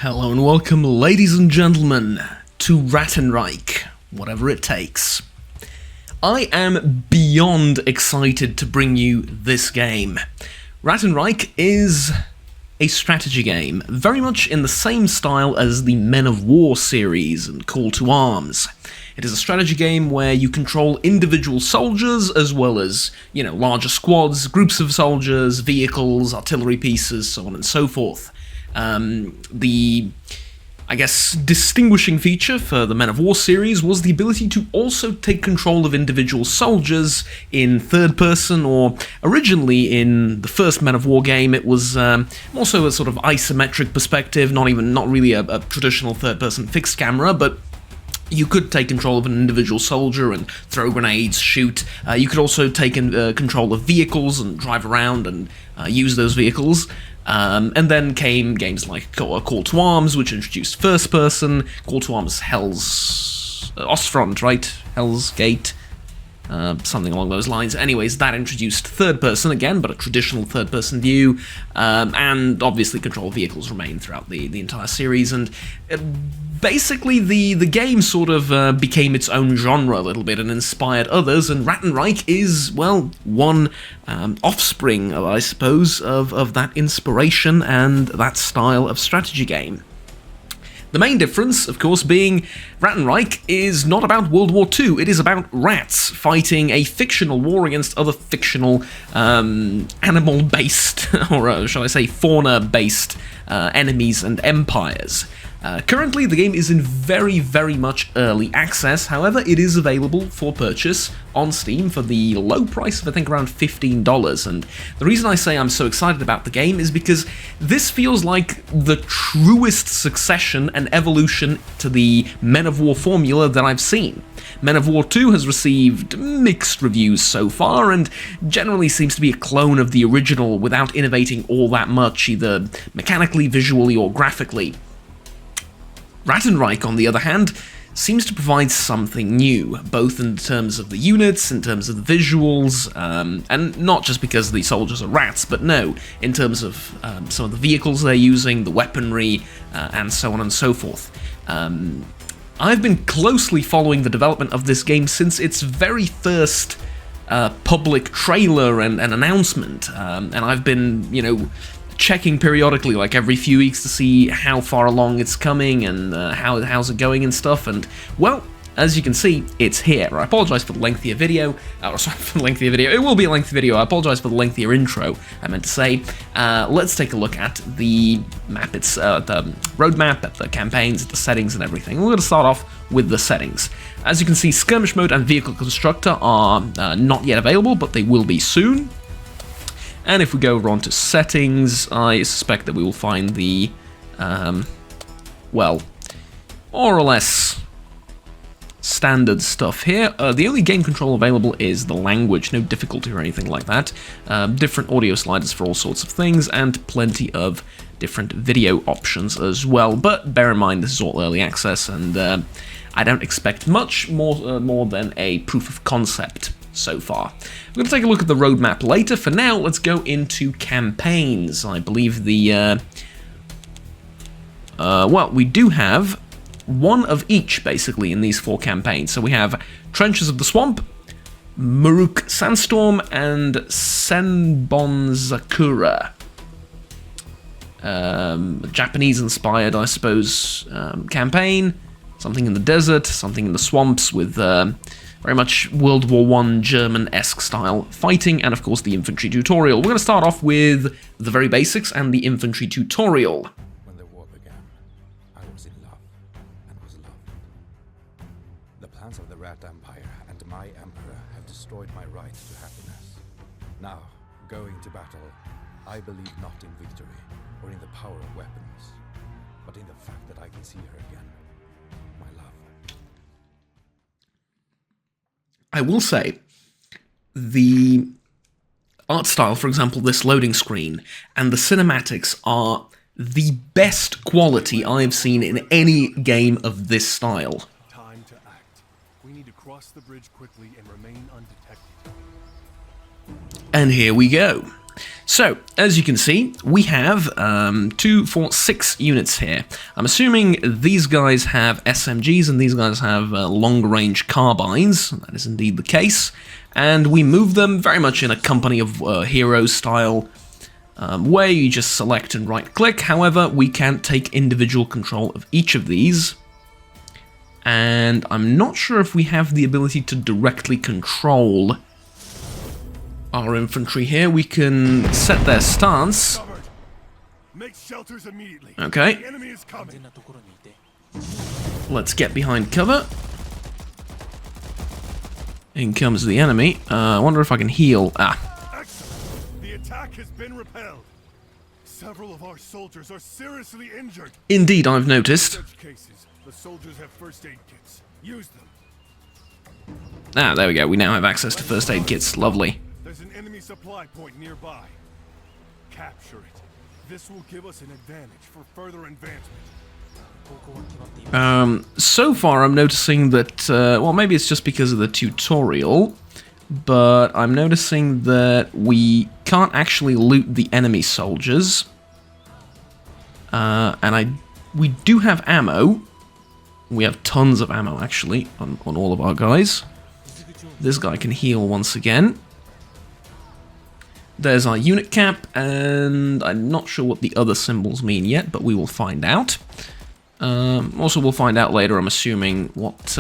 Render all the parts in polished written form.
Hello and welcome, ladies and gentlemen, to Ratten Reich, whatever it takes. I am beyond excited to bring you this game. Ratten Reich is a strategy game, very much in the same style as the Men of War series and Call to Arms. It is a strategy game where you control individual soldiers as well as, larger squads, groups of soldiers, vehicles, artillery pieces, so on and so forth. Distinguishing feature for the Men of War series was the ability to also take control of individual soldiers in third person, or originally in the first Men of War game it was also a sort of isometric perspective, not really a traditional third person fixed camera, but you could take control of an individual soldier and throw grenades, shoot. You could also take control of vehicles and drive around and use those vehicles. And then came games like Call to Arms, which introduced first person, Call to Arms Hell's Ostfront, right? Hell's Gate, something along those lines. Anyways, that introduced third person again, but a traditional third person view, and obviously control vehicles remained throughout the entire series, and basically the game sort of became its own genre a little bit and inspired others, and Ratten Reich is, well, one offspring, I suppose, of that inspiration and that style of strategy game. The main difference, of course, being Ratten Reich is not about World War II, it is about rats fighting a fictional war against other fictional animal-based, or shall I say fauna-based enemies and empires. Currently, the game is in very, very much early access. However, it is available for purchase on Steam for the low price of, I think, around $15. And the reason I say I'm so excited about the game is because this feels like the truest succession and evolution to the Men of War formula that I've seen. Men of War 2 has received mixed reviews so far, and generally seems to be a clone of the original without innovating all that much, either mechanically, visually, or graphically. Ratten Reich, on the other hand, seems to provide something new, both in terms of the units, in terms of the visuals, and not just because the soldiers are rats, but no, in terms of some of the vehicles they're using, the weaponry, and so on and so forth. I've been closely following the development of this game since its very first public trailer and announcement, and I've been, checking periodically, like every few weeks, to see how far along it's coming and how's it going and stuff, and, well, as you can see, it's here. I apologise for the lengthier video. It will be a lengthy video. I apologise for the lengthier intro, I meant to say. Let's take a look at the map. It's the roadmap, at the campaigns, at the settings and everything. We're going to start off with the settings. As you can see, skirmish mode and vehicle constructor are not yet available, but they will be soon. And if we go over onto settings, I suspect that we will find the, more or less standard stuff here. The only game control available is the language, no difficulty or anything like that. Different audio sliders for all sorts of things, and plenty of different video options as well. But bear in mind, this is all early access, and I don't expect much more than a proof of concept so far. We're going to take a look at the roadmap later. For now, let's go into campaigns. I believe the, we do have one of each, basically, in these 4 campaigns. So we have Trenches of the Swamp, Muruk Sandstorm, and Senbonzakura. Japanese-inspired, I suppose, campaign. Something in the desert, something in the swamps with very much World War I German-esque style fighting, and of course the infantry tutorial. We're going to start off with the very basics and the infantry tutorial. When the war began, I was in love and was loved. The plans of the Rat Empire and my Emperor have destroyed my right to happiness. Now, going to battle, I believe not in victory or in the power of weapons, but in the fact that I can see her again. My love. I will say, the art style, for example, this loading screen, and the cinematics are the best quality I've seen in any game of this style. Time to act. We need to cross the bridge quickly and remain undetected. And here we go. So, as you can see, we have 2, 4, 6 units here. I'm assuming these guys have SMGs and these guys have long-range carbines. That is indeed the case. And we move them very much in a company of heroes style way. You just select and right-click. However, we can take individual control of each of these. And I'm not sure if we have the ability to directly control our infantry here. We can set their stance. Make shelters immediately. Okay. The enemy is coming. Let's get behind cover. In comes the enemy. I wonder if I can heal. Excellent. The attack has been repelled. Several of our soldiers are seriously injured. Indeed, I've noticed. In such cases, the soldiers have first aid kits. Use them. There we go. We now have access to first aid kits. Lovely. There's an enemy supply point nearby. Capture it. This will give us an advantage for further advancement. So far I'm noticing that, well, maybe it's just because of the tutorial, but I'm noticing that we can't actually loot the enemy soldiers. And we do have ammo. We have tons of ammo, actually, on all of our guys. This guy can heal once again. There's our unit cap, and I'm not sure what the other symbols mean yet, but we will find out. Also, we'll find out later, I'm assuming, what...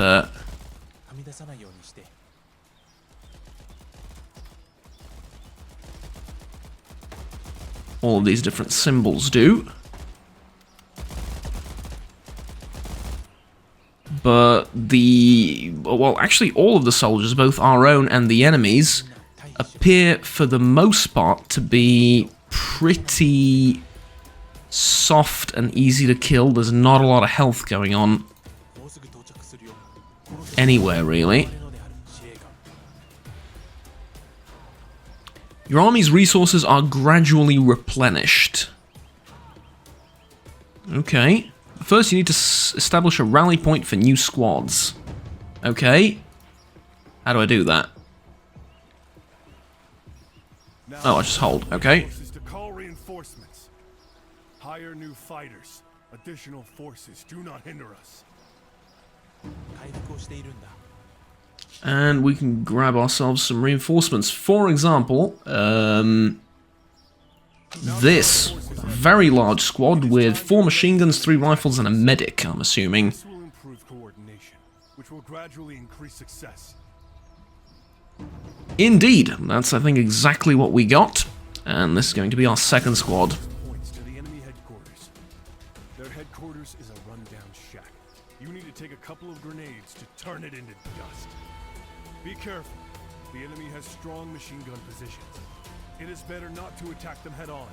all of these different symbols do. But well, actually all of the soldiers, both our own and the enemies, appear for the most part to be pretty soft and easy to kill. There's not a lot of health going on anywhere, really. Your army's resources are gradually replenished. Okay. First, you need to establish a rally point for new squads. Okay. How do I do that? Oh, I just hold. Okay. To call reinforcements. Hire new fighters. Additional forces do not hinder us. And we can grab ourselves some reinforcements. For example, this very large squad with 4 machine guns, 3 rifles, and a medic, I'm assuming. This will improve coordination, which will gradually increase success. Indeed, that's, I think, exactly what we got. And this is going to be our second squad. Points to the enemy headquarters. Their headquarters is a rundown shack. You need to take a couple of grenades to turn it into dust. Be careful. The enemy has strong machine gun positions. It is better not to attack them head on.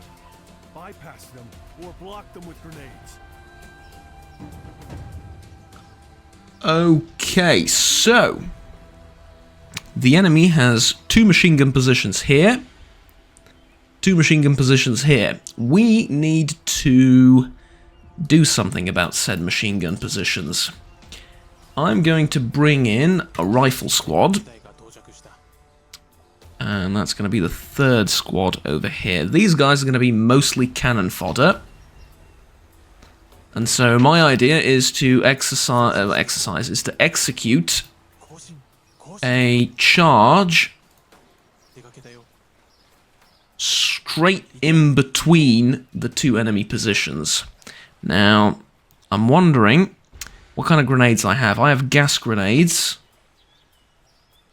Bypass them or block them with grenades. Okay, so the enemy has 2 machine gun positions here, 2 machine gun positions here. We need to do something about said machine gun positions. I'm going to bring in a rifle squad, and that's going to be the 3rd squad over here. These guys are going to be mostly cannon fodder. And so my idea is to execute a charge straight in between the 2 enemy positions. Now, I'm wondering what kind of grenades I have. I have gas grenades,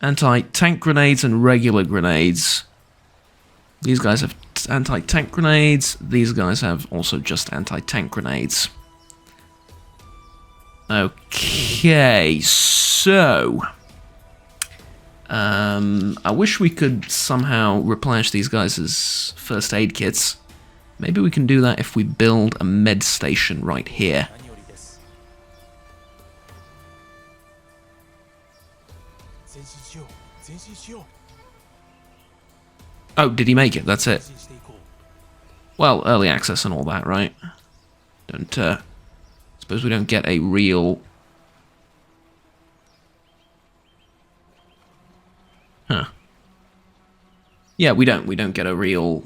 anti-tank grenades, and regular grenades. These guys have anti-tank grenades. These guys have also just anti-tank grenades. Okay, so I wish we could somehow replenish these guys' first aid kits. Maybe we can do that if we build a med station right here. Oh, did he make it? That's it. Well, early access and all that, right? Suppose we don't get a real... Huh. Yeah, we don't get a real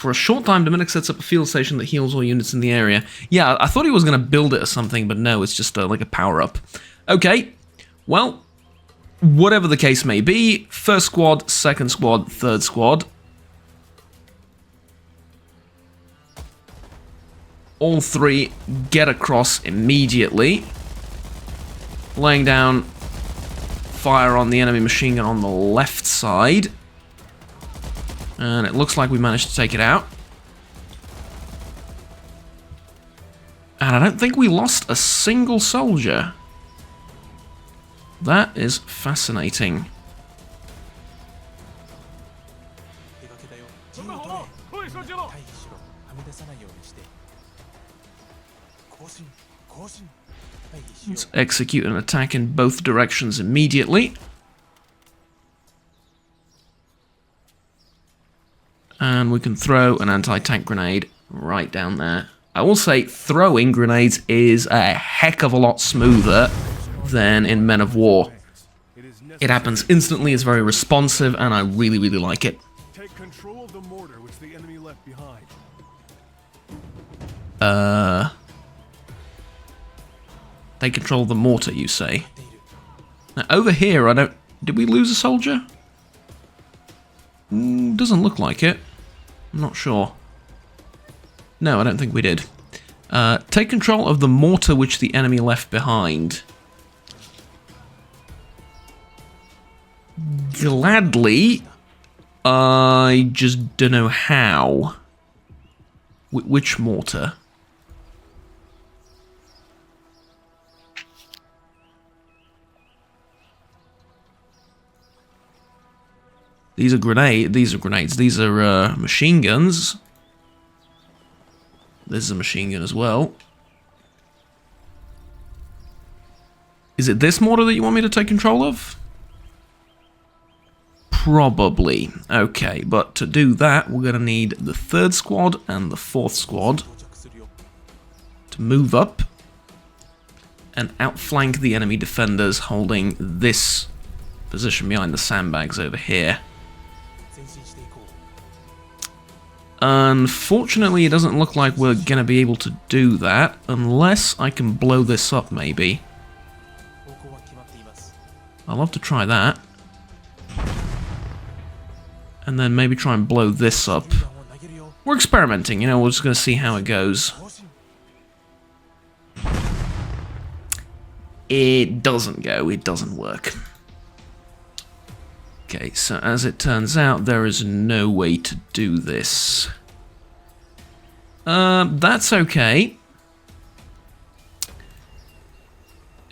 For a short time, Dominic sets up a field station that heals all units in the area. Yeah, I thought he was going to build it or something, but no, it's just like a power-up. Okay, well, whatever the case may be, first squad, second squad, third squad. All three get across immediately. Laying down fire on the enemy machine gun on the left side. And it looks like we managed to take it out. And I don't think we lost a single soldier. That is fascinating. Let's execute an attack in both directions immediately. And we can throw an anti-tank grenade right down there. I will say throwing grenades is a heck of a lot smoother than in Men of War. It happens instantly, it's very responsive, and I really, really like it. Take control of the mortar which the enemy left behind. They control the mortar, you say? Now, over here, I don't... Did we lose a soldier? Doesn't look like it. I'm not sure. No, I don't think we did. Take control of the mortar which the enemy left behind. Gladly. I just don't know how. Which mortar? These are grenades. These are machine guns. This is a machine gun as well. Is it this mortar that you want me to take control of? Probably. Okay, but to do that, we're going to need the third squad and the fourth squad to move up and outflank the enemy defenders holding this position behind the sandbags over here. Unfortunately, it doesn't look like we're going to be able to do that unless I can blow this up, maybe. I'll have to try that. And then maybe try and blow this up. We're experimenting, you know, we're just going to see how it goes. It doesn't go, it doesn't work. Okay, so as it turns out, there is no way to do this. That's okay.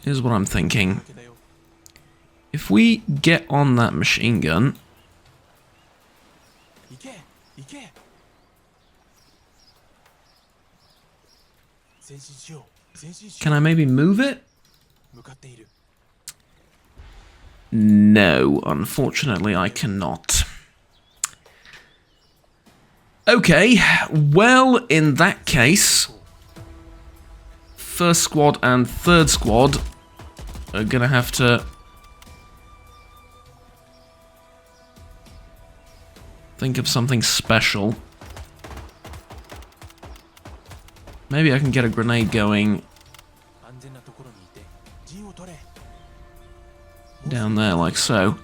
Here's what I'm thinking. If we get on that machine gun... Can I maybe move it? No, unfortunately I cannot. Okay, well, in that case, first squad and third squad are gonna have to think of something special. Maybe I can get a grenade going down there, like so.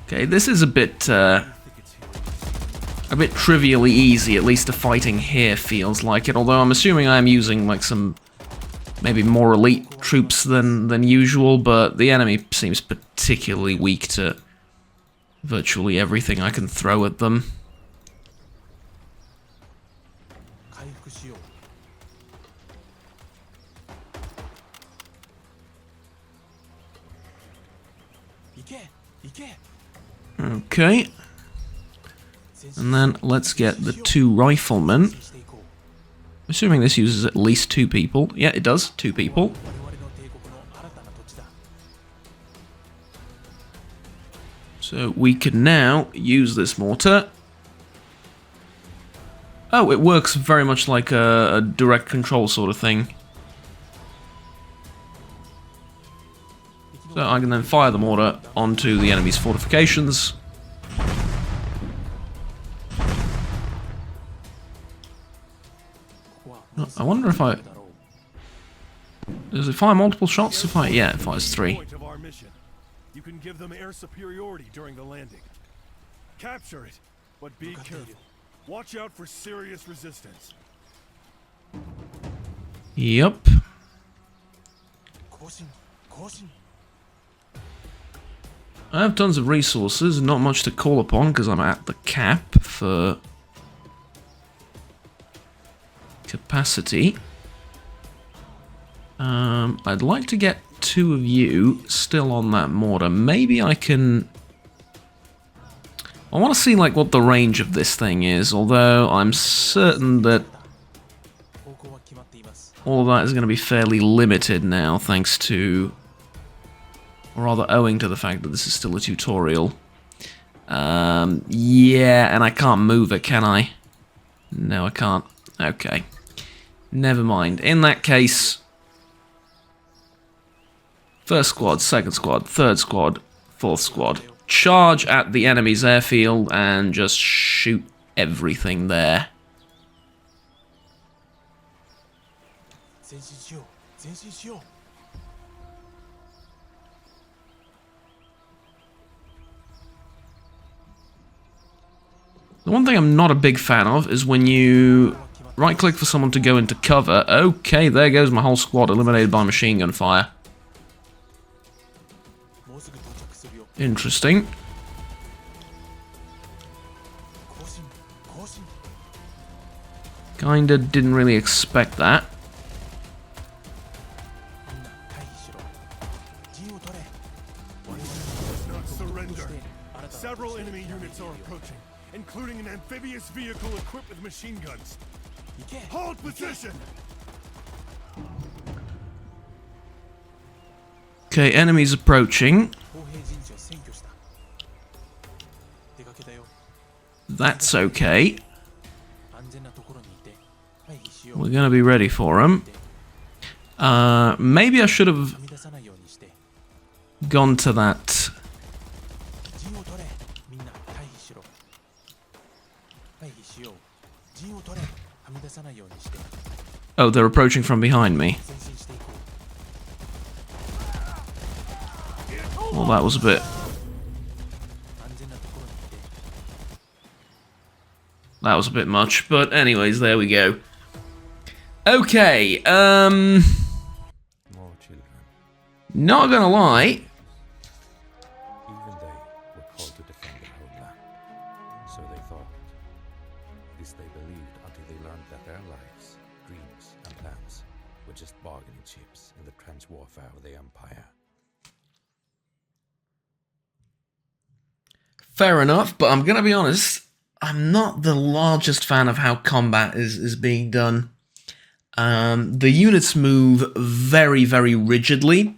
Okay, this is a bit trivially easy, at least the fighting here feels like it, although I'm assuming I'm using like some maybe more elite troops than usual, but the enemy seems particularly weak to virtually everything I can throw at them. Okay. And then let's get the two riflemen. Assuming this uses at least 2 people. Yeah, it does. 2 people. So we can now use this mortar. Oh, it works very much like a direct control sort of thing. So I can then fire the mortar onto the enemy's fortifications. I wonder if I... Does it fire multiple shots? Yeah, it fires 3. You can give them air superiority during the landing. Capture it, but be careful. Watch out for serious resistance. Yup. I have tons of resources, not much to call upon because I'm at the cap for capacity. I'd like to get 2 of you still on that mortar. Maybe I can... I want to see like what the range of this thing is, although I'm certain that all of that is going to be fairly limited now, thanks to... or rather owing to the fact that this is still a tutorial. Yeah, and I can't move it, can I? No, I can't. Okay. Never mind. In that case... First squad, second squad, third squad, fourth squad. Charge at the enemy's airfield and just shoot everything there. The one thing I'm not a big fan of is when you right-click for someone to go into cover. Okay, there goes my whole squad, eliminated by machine gun fire. Interesting. Kinda didn't really expect that. Not surrender. Several enemy units are approaching, including an amphibious vehicle equipped with machine guns. Hold position! Okay, enemies approaching. That's okay. We're gonna be ready for him. Maybe I should have gone to that. Oh, they're approaching from behind me. Well, that was a bit... That was a bit much, but anyways, there we go. Okay, More children. not gonna lie. Even they were called to defend their homeland. So they thought. At least they believed until they learned that their lives, dreams, and plans were just bargaining chips in the trench warfare of the Empire. Fair enough, but I'm gonna be honest, I'm not the largest fan of how combat is being done. The units move very, very rigidly,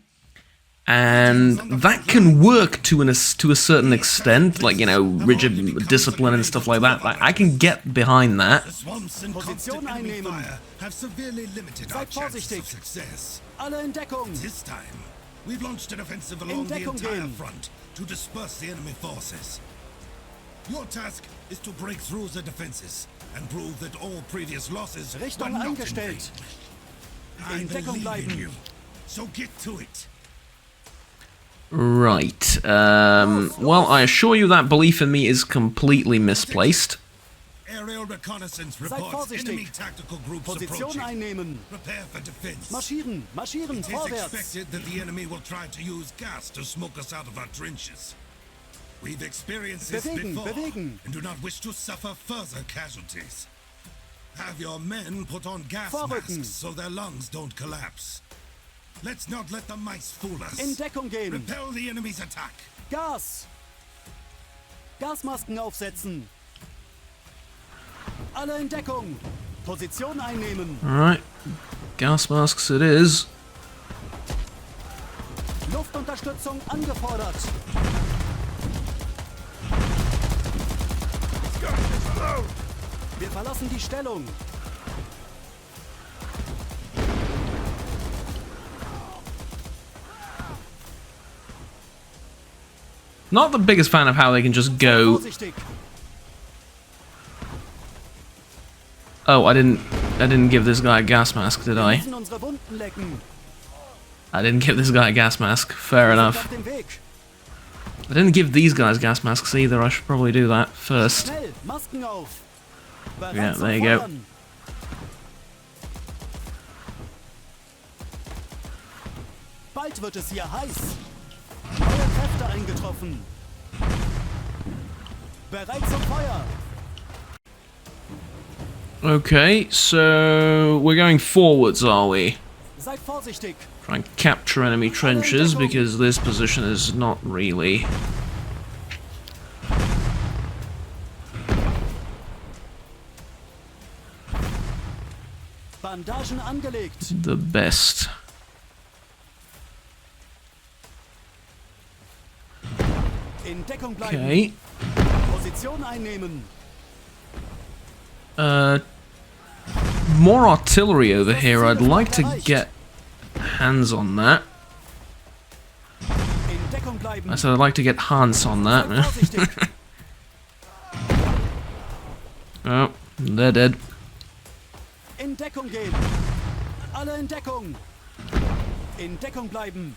and that can work to a certain extent, like, you know, rigid discipline and stuff like that. Like, I can get behind that. The swamps and constant enemy fire have severely limited our chances of success. Alle in Deckung! This time, we've launched an offensive along the entire front to disperse the enemy forces. Your task is to break through the defenses and prove that all previous losses were Richtung not in eingestellt. vain. I In Deckung believe in bleiben. you, so get to it. Right. Well, I assure you that belief in me is completely misplaced. Aerial reconnaissance Seid reports enemy vorsichtig. tactical groups Position approaching. einnehmen. Prepare for defense. Marschieren, marschieren, It is vorwärts. expected that the enemy will try to use gas to smoke us out of our trenches. We've experienced this Bewegen, before bewegen. and do not wish to suffer further casualties. Have your men put on gas Vorrücken. masks so their lungs don't collapse. Let's not let the mice fool us. In Deckung gehen. Repel the enemy's attack. Gas! Gasmasken aufsetzen. Alle in Deckung. Position einnehmen. Alright. Gas masks it is. Luftunterstützung angefordert. Wir verlassen die Stellung. Not the biggest fan of how they can just go... Vorsichtig. Oh, I didn't give this guy a gas mask, did Wir I? müssen unsere Wunden lecken. I didn't give this guy a gas mask. Fair Auf enough. dem Weg. I didn't give these guys gas masks either. I should probably do that first. Schnell, Masken auf. Bereit Yeah, zum there you go. Feuern. Bald wird es hier heiß. Neue Kräfte eingetroffen. Bereit zum Feuer. Okay, so we're going forwards, are we? Seid vorsichtig. Try and capture enemy trenches because this position is not really Bandagen angelegt. the best. In Deckung bleiben. Okay. Position einnehmen. More artillery over here. I'd like to get hands on that. In Deckung bleiben. I said I'd like to get hands on Seid that. vorsichtig. Oh, they're dead. In Deckung gehen. Alle in Deckung. In Deckung bleiben.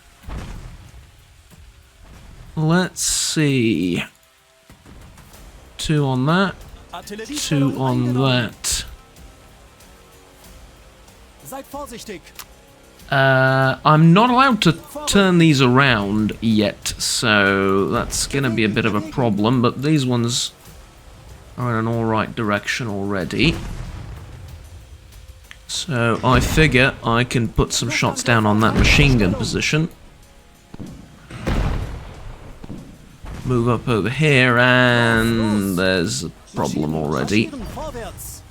Let's see. 2 on that. 2 on that. Seid vorsichtig. I'm not allowed to turn these around yet, so that's gonna be a bit of a problem, but these ones are in an alright direction already. So I figure I can put some shots down on that machine gun position. Move up over here, and there's a problem already. Marschieren vorwärts.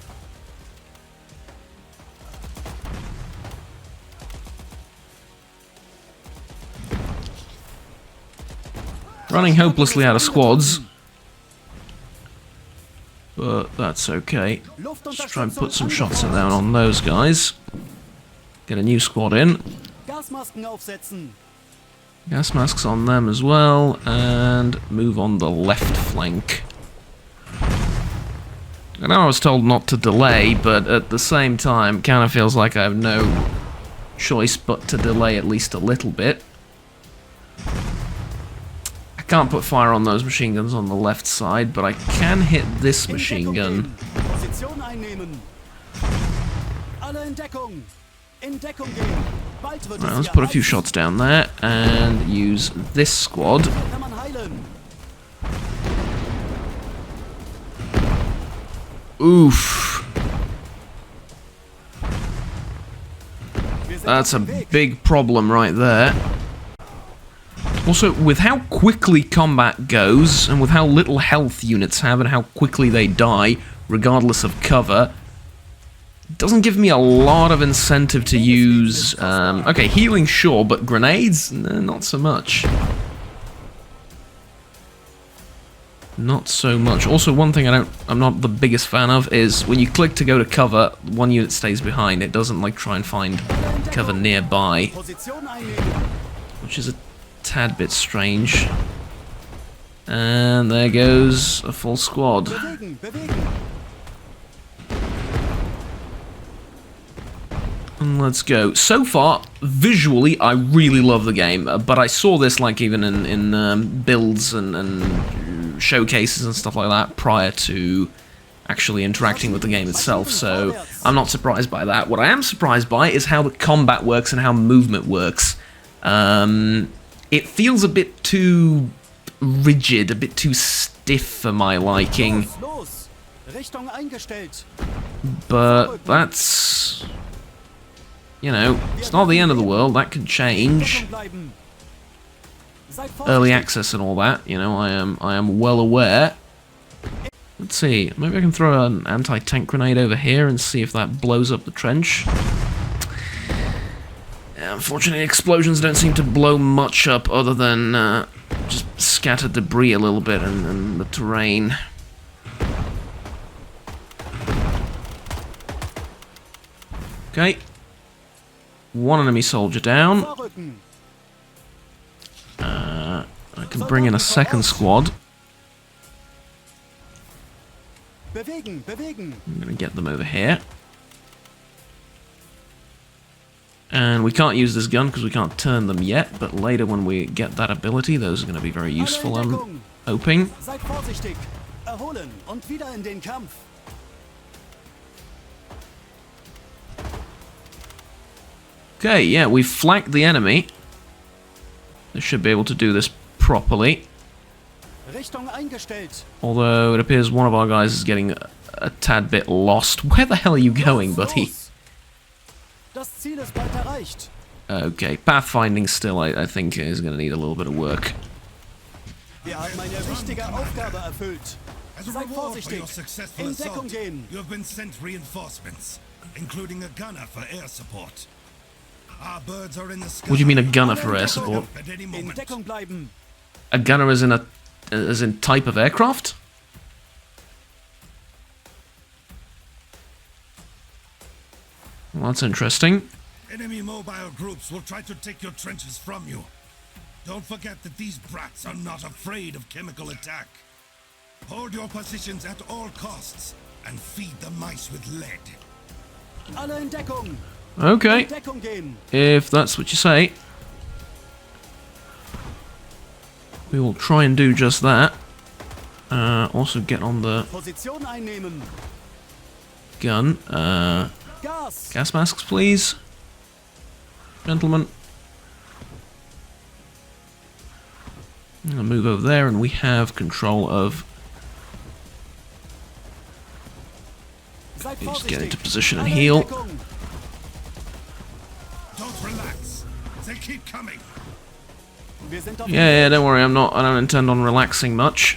Running hopelessly out of squads, but that's okay. Let's try and put some shots down on those guys. Get a new squad in. Gasmasken aufsetzen. Gas masks on them as well, and move on the left flank. I know I was told not to delay, but at the same time, kind of feels like I have no choice but to delay at least a little bit. I can't put fire on those machine guns on the left side, but I can hit this In machine Deckung gun. gehen. Position einnehmen. Alle in Deckung. In Deckung gehen. Bald wird Right, es let's hier put a few heiß. shots down there, and use this squad. Hier kann man heilen. Oof. Wir sind That's a auf dem Weg. big problem right there. Also, with how quickly combat goes, and with how little health units have, and how quickly they die, regardless of cover, it doesn't give me a lot of incentive to use... okay, healing sure, but grenades? No, not so much. Not so much. Also, one thing I'm not the biggest fan of is when you click to go to cover, one unit stays behind. It doesn't like try and find cover nearby, Position einnehmen. which is a tad bit strange. And there goes a full squad. Bewegen, bewegen. And let's go. So far, visually, I really love the game, but I saw this like even in builds and showcases and stuff like that prior to actually interacting with the game itself, so I'm not surprised by that. What I am surprised by is how the combat works and how movement works. It feels a bit too rigid, a bit too stiff for my liking, Los, los. Richtung eingestellt. but that's... you know, it's not the end of the world, that could change. Deckung bleiben. Seid Early vorsichtig. access and all that, you know, I am well aware. Let's see, maybe I can throw an anti-tank grenade over here and see if that blows up the trench. Unfortunately, explosions don't seem to blow much up other than just scatter debris a little bit and the terrain. Okay. One enemy soldier down. Vorrücken. I can bring in a second squad. Bewegen, bewegen. I'm going to get them over here. And we can't use this gun because we can't turn them yet, but later when we get that ability, those are going to be very useful, I'm hoping. Seid vorsichtig. Erholen und wieder in den Kampf. Okay, yeah, we've flanked the enemy. They should be able to do this properly. Richtung eingestellt. Although it appears one of our guys is getting a tad bit lost. Where the hell are you going, buddy? Das Ziel ist bald erreicht. Okay, pathfinding still, I think, is going to need a little bit of work. Wir haben eine wichtige Aufgabe erfüllt. As a Seid reward for vorsichtig. your successful In Deckung assault, gehen. you have been sent reinforcements, including a gunner for air support. Our birds are in the sky. What do you mean a gunner for air support? At any In moment. Deckung bleiben. A gunner as in type of aircraft? Well, that's interesting. Enemy mobile groups will try to take your trenches from you. Don't forget that these brats are not afraid of chemical attack. Hold your positions at all costs and feed the mice with lead. Alle in Deckung. Okay, In Deckung gehen. if that's what you say. We will try and do just that. Also get on the Position einnehmen. gun. Gas. Gas masks, please. Gentlemen. I'm going to move over there and we have control of... Seid Just get vorsichtig. into position and Alle in heal. Deckung. Don't relax. They keep coming. Wir sind auf Yeah, don't worry, I don't intend on relaxing much.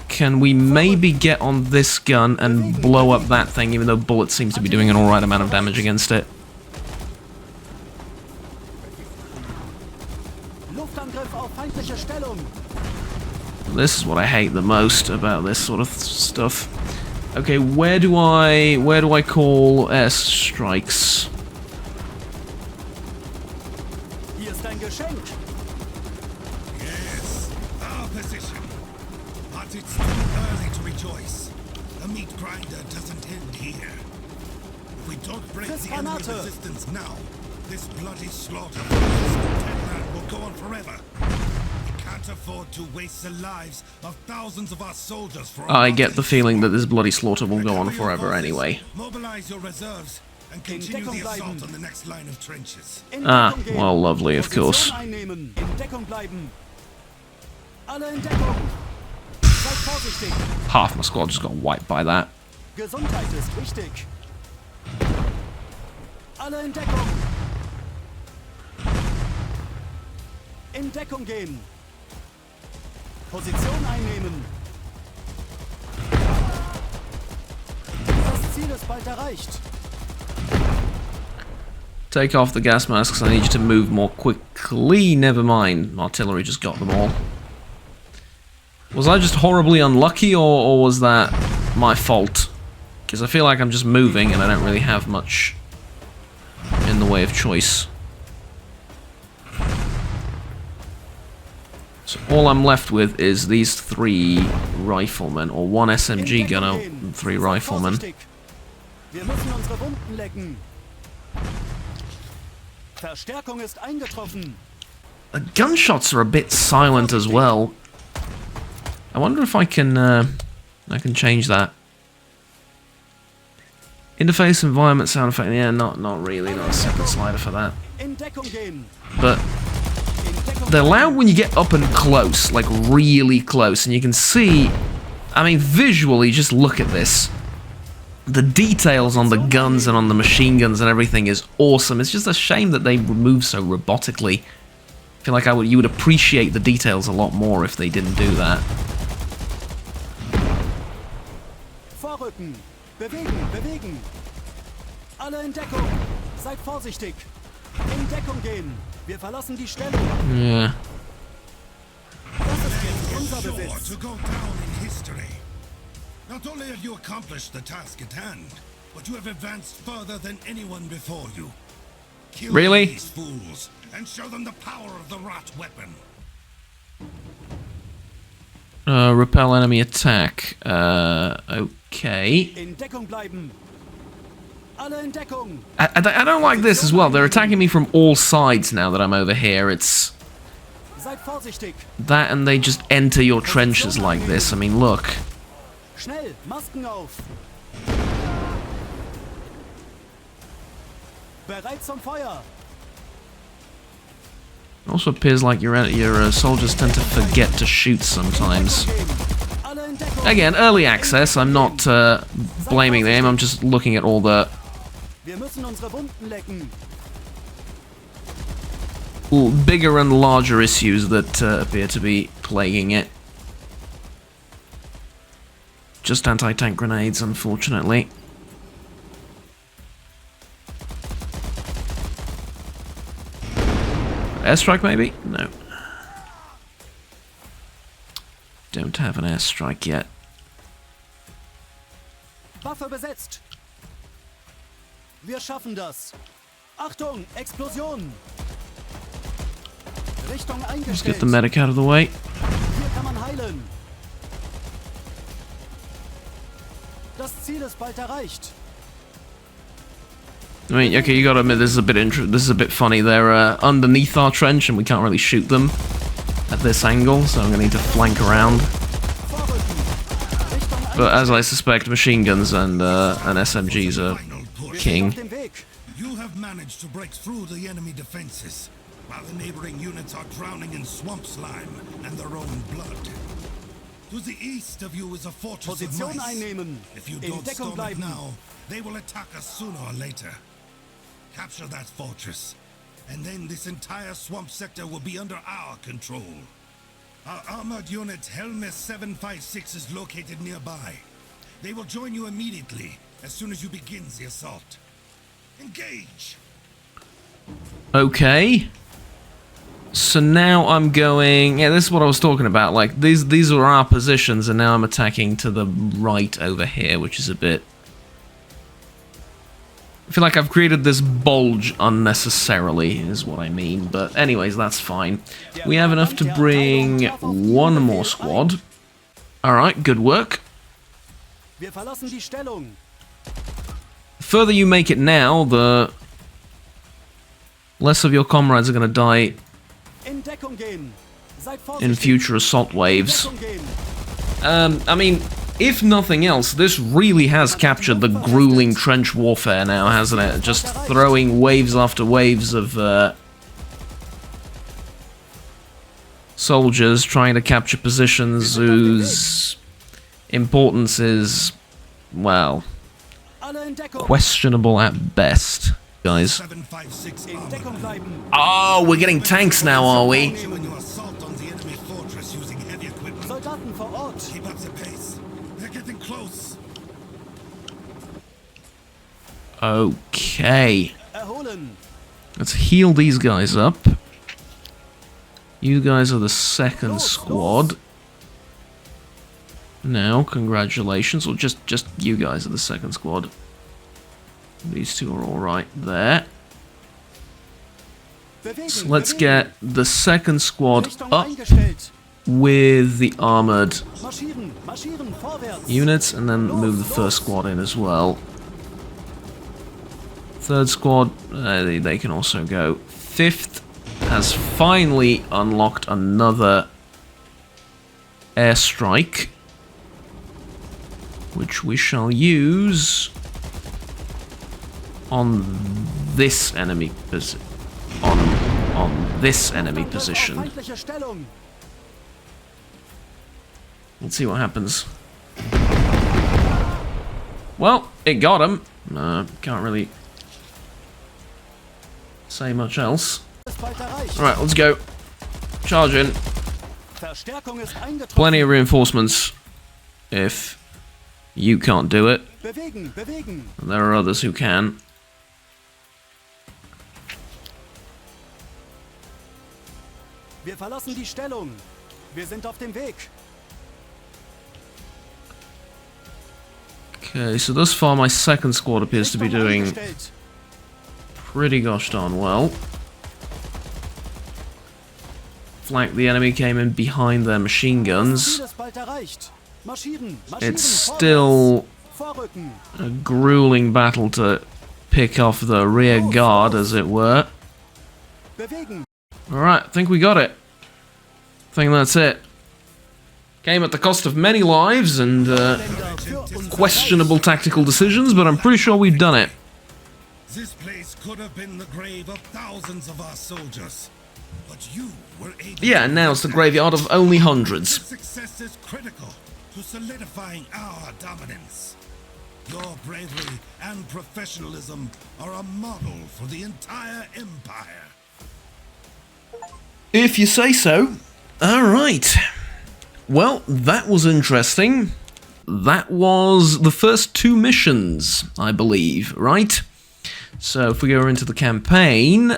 Can we maybe get on this gun and blow up that thing, even though bullets seems to be doing an alright amount of damage against it? Luftangriff auf feindliche Stellung. This is what I hate the most about this sort of stuff. Okay, where do I call airstrikes? Hier ist ein Geschenk. Yes, our position. But it's too early to rejoice. The meat grinder doesn't end here. If we don't break This the enemy Granate. resistance now, this bloody slaughter for this land will go on forever. We can't afford to waste the lives of thousands of our soldiers for I get the feeling that this bloody slaughter will go on forever anyway. Mobilize your reserves and continue the assault on the next line of trenches. In Ah, Deckung gehen. well, lovely, of course. Position einnehmen. In Deckung bleiben. Alle in Deckung. Seid vorsichtig. Half my squad just got wiped by that. Gesundheit ist wichtig. Alle in Deckung. In Deckung gehen. Position einnehmen. Das Ziel ist bald erreicht. Take off the gas masks, I need you to move more quickly. Never mind, artillery just got them all. Was I just horribly unlucky, or was that my fault? Because I feel like I'm just moving and I don't really have much in the way of choice. So all I'm left with is these 3 riflemen, or 1 SMG gunner and 3 riflemen. Wir müssen unsere Wunden lecken. Verstärkung ist eingetroffen. The gunshots are a bit silent as well. I wonder if I can change that. Interface, environment, sound effect. Yeah, not really. Not a separate slider for that. In Deckung gehen. But In Deckung they're loud when you get up and close, like really close, and you can see. I mean, visually, just look at this. The details on the guns and on the machine guns and everything is awesome. It's just a shame that they move so robotically. I feel like you would appreciate the details a lot more if they didn't do that. Vorrücken. Bewegen, bewegen. Alle in Deckung. Seid vorsichtig. In Deckung gehen. Wir verlassen die Stellung. Yeah. Das ist jetzt unser Sure Besitz. to go down in history. Not only have you accomplished the task at hand, but you have advanced further than anyone before you. Kill Really? these fools and show them the power of the rat weapon. Repel enemy attack. Okay. In Deckung bleiben. Alle in Deckung. I don't like this as well. They're attacking me from all sides now that I'm over here. It's Seid vorsichtig. that, and they just enter your trenches like this. I mean, look. Schnell, Masken auf. Bereit zum Feuer. Also appears like your soldiers tend to forget to shoot sometimes. Alle in Deckung. Again, early access. I'm not blaming them. I'm just looking at all the Wir müssen unsere Wunden lecken. bigger and larger issues that appear to be plaguing it. Just anti-tank grenades, unfortunately. Airstrike, maybe? No. Don't have an airstrike yet. Waffe besetzt. Wir schaffen das. Achtung, Explosion. Richtung Let's get eingestellt. the medic out of the way. Hier kann man heilen. Das Ziel ist bald erreicht. I mean, okay, you gotta admit this is a bit funny. They're underneath our trench, and we can't really shoot them at this angle, so I'm gonna need to flank around. Vorrücken. Richtung But as I suspect, machine guns and SMGs are Final push. king. auf dem Weg. You have managed to break through the enemy defenses, while the neighboring units are drowning in swamp slime and their own blood. To the east of you is a fortress of Position mice. einnehmen. If you In don't Deckung storm it bleiben. now, they will attack us sooner or later. Capture that fortress, and then this entire swamp sector will be under our control. Our armored unit Helmes 756 is located nearby. They will join you immediately as soon as you begin the assault. Engage! Okay. So now I'm going... Yeah, this is what I was talking about. Like, these are our positions, and now I'm attacking to the right over here, which is a bit... I feel like I've created this bulge unnecessarily, is what I mean. But anyways, that's fine. We have enough to bring one more squad. Alright, good work. Wir verlassen die Stellung. The further you make it now, the less of your comrades are going to die In Deckung gehen. Seid vorsichtig. in future assault waves. Deckung gehen. I mean, if nothing else, this really has captured the grueling trench warfare now, hasn't it? Just throwing waves after waves of soldiers trying to capture positions whose importance is, well, Alle in Deckung. questionable at best, guys. 756 In armored. Deckung bleiben. Oh, we're getting tanks now, are we? When you assault on the enemy fortress using heavy equipment. Soldaten vor Ort. Keep up the pace. They're getting close. Okay. Erholen. Let's heal these guys up. You guys are the second squad. Now, congratulations. Or just you guys are the second squad. These two are alright there. Bewegen. So let's bewegen. get the second squad Richtung up eingestellt. with the armored Marschieren. Marschieren. Vorwärts. units, and then move the first squad in as well. Third squad, they can also go. Fifth has finally unlocked another airstrike, which we shall use on this enemy position. On this enemy position. Feindliche Stellung. Let's see what happens. Well, it got him. Can't really say much else. Ist bald erreicht. Alright, let's go. Charge in. Verstärkung ist eingetroffen. Plenty of reinforcements if you can't do it. Bewegen. Bewegen. There are others who can. Wir verlassen die Stellung. Wir sind auf dem Weg. Okay, so thus far my second squad appears to be Richtung doing eingestellt. pretty gosh darn well. like the enemy came in behind their machine guns. Ziel ist bald erreicht. Marschieren, marschieren, It's still vorrücken. a grueling battle to pick off the rear guard, as it were. Bewegen. Alright, I think we got it. I think that's it. Came at the cost of many lives and questionable tactical decisions, but I'm pretty sure we've done it. This place could have been the grave of thousands of our soldiers, but you were able Yeah, and now it's the graveyard of only This hundreds. success is critical to solidifying our dominance. Your bravery and professionalism are a model for the entire empire. If you say so. Alright. Well, that was interesting. That was the first 2 missions, I believe, right? So if we go into the campaign,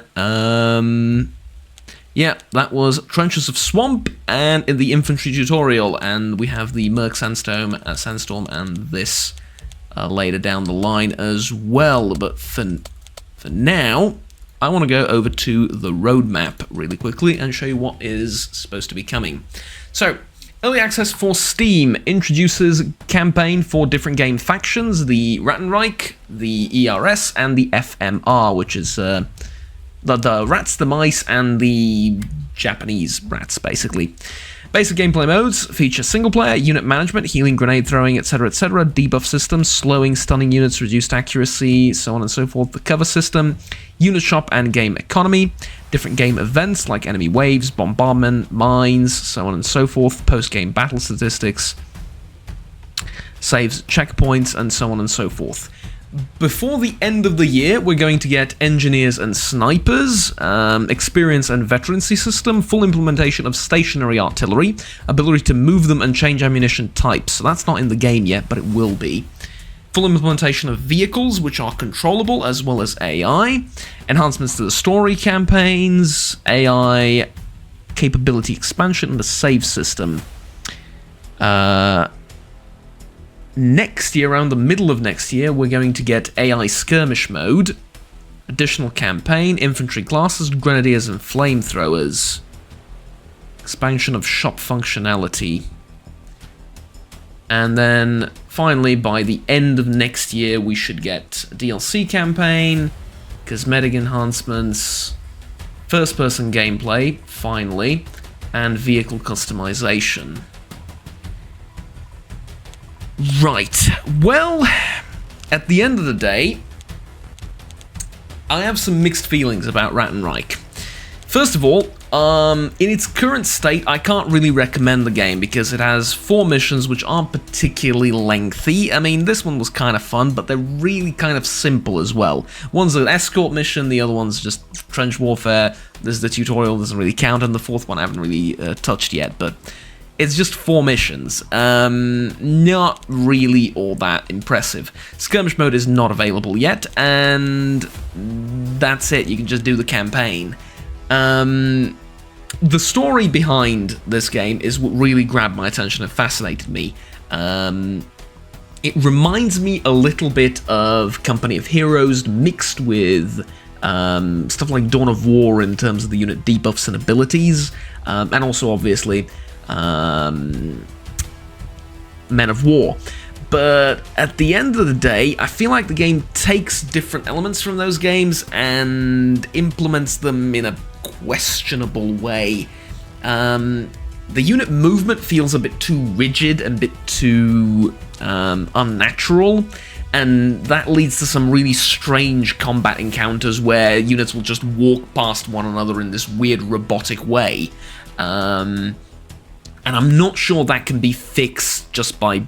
yeah, that was Trenches of Swamp and in the infantry tutorial, and we have the Merc Sandstorm and this later down the line as well. But for now, I want to go over to the roadmap really quickly and show you what is supposed to be coming. So, Early Access for Steam introduces campaign for different game factions, the Rattenreich, the ERS, and the FMR, which is the rats, the mice, and the Japanese rats, basically. Basic gameplay modes feature single player, unit management, healing, grenade throwing, etc., debuff systems, slowing, stunning units, reduced accuracy, so on and so forth, the cover system, unit shop and game economy, different game events like enemy waves, bombardment, mines, so on and so forth, post-game battle statistics, saves, checkpoints, and so on and so forth. Before the end of the year, we're going to get engineers and snipers, experience and veterancy system, full implementation of stationary artillery, ability to move them and change ammunition types. So that's not in the game yet, but it will be. Full implementation of vehicles, which are controllable, as well as AI. Enhancements to the story campaigns, AI capability expansion, and the save system. Next year, around the middle of next year, we're going to get AI skirmish mode, additional campaign, infantry classes, grenadiers and flamethrowers, expansion of shop functionality, and then finally by the end of next year we should get a DLC campaign, cosmetic enhancements, first-person gameplay, finally, and vehicle customization. Right, well, at the end of the day, I have some mixed feelings about Rattenreich. First of all, in its current state, I can't really recommend the game because it has 4 missions which aren't particularly lengthy. I mean, this one was kind of fun, but they're really kind of simple as well. One's an escort mission, the other one's just trench warfare. There's the tutorial, doesn't really count, and the 4th one I haven't really touched yet, but it's just 4 missions. Not really all that impressive. Skirmish mode is not available yet, and that's it. You can just do the campaign. The story behind this game is what really grabbed my attention and fascinated me. It reminds me a little bit of Company of Heroes mixed with stuff like Dawn of War in terms of the unit debuffs and abilities, and also obviously Men of War. But at the end of the day, I feel like the game takes different elements from those games and implements them in a questionable way. The unit movement feels a bit too rigid and a bit too unnatural, and that leads to some really strange combat encounters where units will just walk past one another in this weird robotic way. And I'm not sure that can be fixed just by,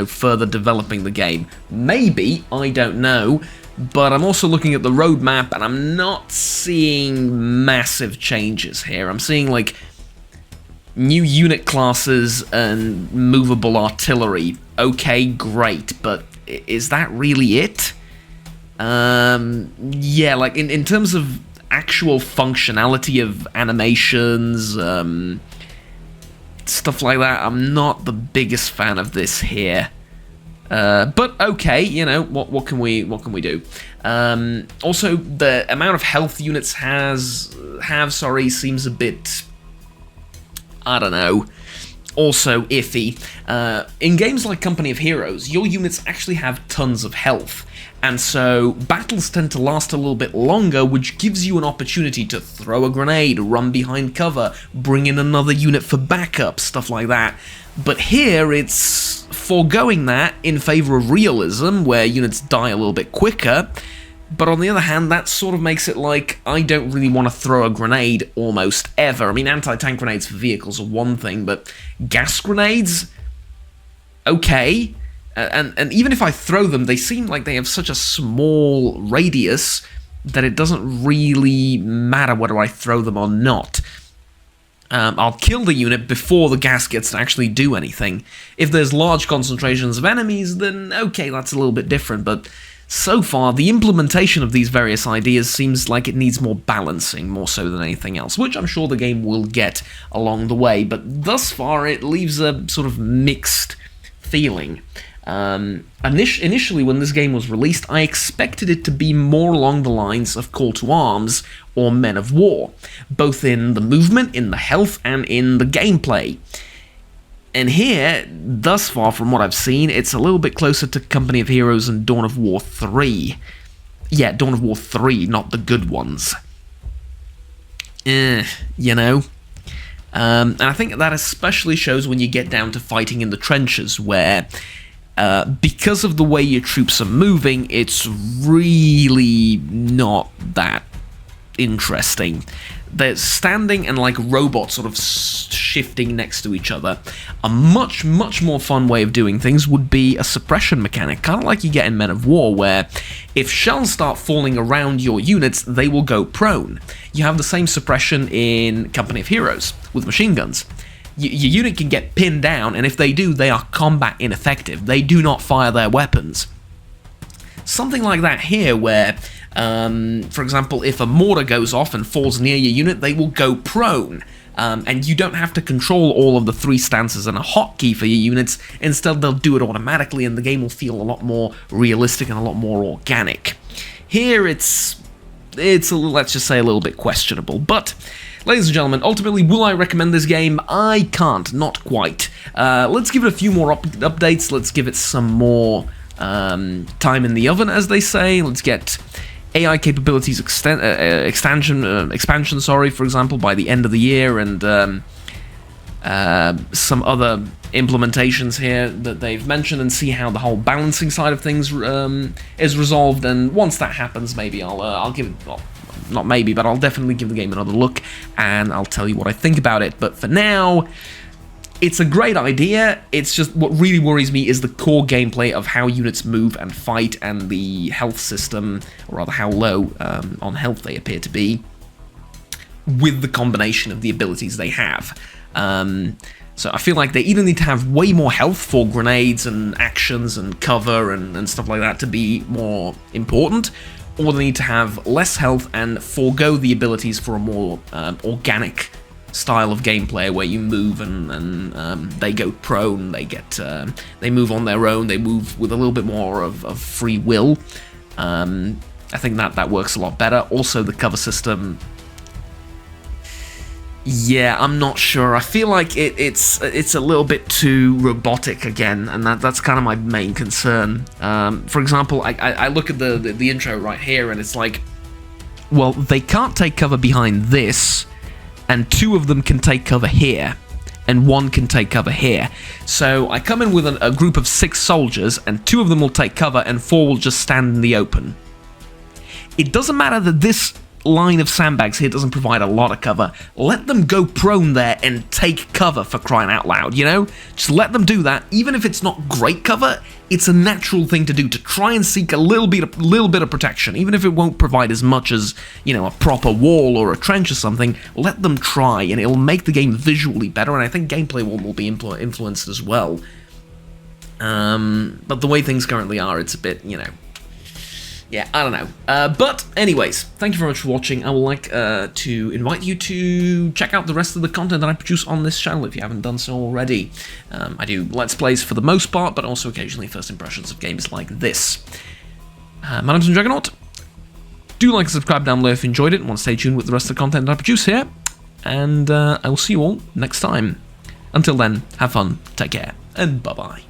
further developing the game. Maybe, I don't know, but I'm also looking at the roadmap and I'm not seeing massive changes here. I'm seeing, new unit classes and movable artillery. Okay, great, but is that really it? Yeah, in terms of actual functionality of animations, stuff like that, I'm not the biggest fan of this here. But okay, what can we do? Also, the amount of health units seems a bit I don't know, also iffy. In games like Company of Heroes, your units actually have tons of health, and so battles tend to last a little bit longer, which gives you an opportunity to throw a grenade, run behind cover, bring in another unit for backup, stuff like that. But here, it's foregoing that in favor of realism, where units die a little bit quicker. But on the other hand, that sort of makes it like, I don't really want to throw a grenade almost ever. I mean, anti-tank grenades for vehicles are one thing, but gas grenades? Okay. And even if I throw them, they seem like they have such a small radius that it doesn't really matter whether I throw them or not. I'll kill the unit before the gas gets to actually do anything. If there's large concentrations of enemies, then okay, that's a little bit different, but so far, the implementation of these various ideas seems like it needs more balancing, more so than anything else, which I'm sure the game will get along the way, but thus far it leaves a sort of mixed feeling. Initially, when this game was released, I expected it to be more along the lines of Call to Arms or Men of War, both in the movement, in the health, and in the gameplay. And here, thus far from what I've seen, it's a little bit closer to Company of Heroes and Dawn of War 3. Yeah, Dawn of War 3, not the good ones. You know? And I think that especially shows when you get down to fighting in the trenches, where because of the way your troops are moving, it's really not that interesting. They're standing and like robots sort of shifting next to each other. A much more fun way of doing things would be a suppression mechanic, kind of like you get in Men of War, where if shells start falling around your units, they will go prone. You have the same suppression in Company of Heroes with machine guns. Your unit can get pinned down, and if they do, they are combat ineffective. They do not fire their weapons. Something like that here, where, for example, if a mortar goes off and falls near your unit, they will go prone. And you don't have to control all of the 3 stances and a hotkey for your units. Instead, they'll do it automatically, and the game will feel a lot more realistic and a lot more organic. Here, it's let's just say, a little bit questionable. But, ladies and gentlemen, ultimately, will I recommend this game? I can't, not quite. Let's give it a few more updates. Let's give it some more time in the oven, as they say. Let's get AI capabilities expansion, for example, by the end of the year, and some other implementations here that they've mentioned, and see how the whole balancing side of things is resolved. And once that happens, maybe I'll give it, well, not maybe, but I'll definitely give the game another look, and I'll tell you what I think about it. But for now, it's a great idea. It's just what really worries me is the core gameplay of how units move and fight, and the health system, or rather how low on health they appear to be, with the combination of the abilities they have. So I feel like they either need to have way more health for grenades and actions and cover and stuff like that to be more important, or they need to have less health and forego the abilities for a more organic style of gameplay, where you move and they go prone, they move on their own, they move with a little bit more of free will. I think that works a lot better. Also, the cover system, yeah, I'm not sure. I feel like it's a little bit too robotic again, and that's kind of my main concern. For example, I look at the intro right here, and it's like, well, they can't take cover behind this, and 2 of them can take cover here, and 1 can take cover here. So I come in with a group of 6 soldiers, and 2 of them will take cover, and 4 will just stand in the open. It doesn't matter that this line of sandbags here doesn't provide a lot of cover. Let them go prone there and take cover, for crying out loud, you know? Just let them do that. Even if it's not great cover, it's a natural thing to do, to try and seek a little bit of protection. Even if it won't provide as much as, you know, a proper wall or a trench or something, let them try, and it'll make the game visually better, and I think gameplay will be influenced as well. But the way things currently are, it's a bit, you know, yeah, I don't know. But anyways, thank you very much for watching. I would like to invite you to check out the rest of the content that I produce on this channel if you haven't done so already. I do Let's Plays for the most part, but also occasionally first impressions of games like this. My name's Juggernaut. Do like and subscribe down below if you enjoyed it and want to stay tuned with the rest of the content that I produce here. and I will see you all next time. Until then, have fun, take care, and bye-bye.